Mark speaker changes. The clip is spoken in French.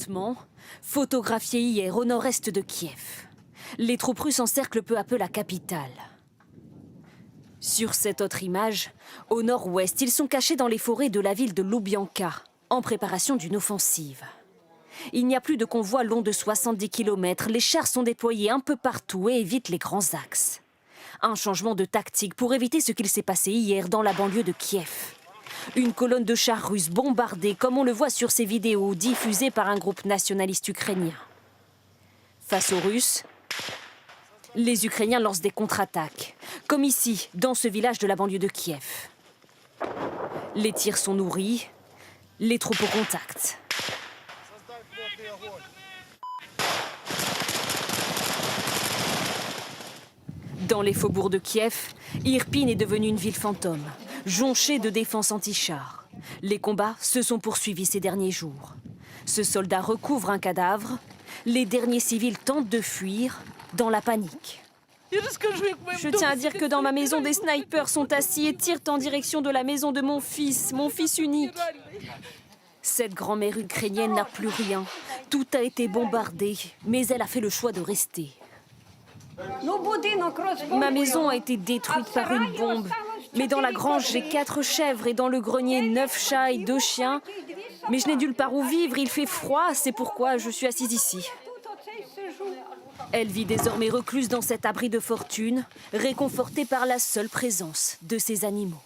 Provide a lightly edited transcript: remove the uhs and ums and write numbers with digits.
Speaker 1: affrontement photographié hier au nord-est de Kiev. Les troupes russes encerclent peu à peu la capitale. Sur cette autre image, au nord-ouest, ils sont cachés dans les forêts de la ville de Loubianka, en préparation d'une offensive. Il n'y a plus de convoi long de 70 km, les chars sont déployés un peu partout et évitent les grands axes. Un changement de tactique pour éviter ce qu'il s'est passé hier dans la banlieue de Kiev. Une colonne de chars russes bombardée, comme on le voit sur ces vidéos diffusées par un groupe nationaliste ukrainien. Face aux Russes, les Ukrainiens lancent des contre-attaques, comme ici, dans ce village de la banlieue de Kiev. Les tirs sont nourris, les troupes au contact. Dans les faubourgs de Kiev, Irpin est devenue une ville fantôme, jonchée de défenses anti-chars. Les combats se sont poursuivis ces derniers jours. Ce soldat recouvre un cadavre. Les derniers civils tentent de fuir dans la panique. Je tiens à dire que dans ma maison, des snipers sont assis et tirent en direction de la maison de mon fils unique. Cette grand-mère ukrainienne n'a plus rien. Tout a été bombardé, mais elle a fait le choix de rester. Ma maison a été détruite par une bombe. Mais dans la grange, j'ai 4 chèvres et dans le grenier, 9 chats et 2 chiens. Mais je n'ai nulle part où vivre, il fait froid, c'est pourquoi je suis assise ici. Elle vit désormais recluse dans cet abri de fortune, réconfortée par la seule présence de ses animaux.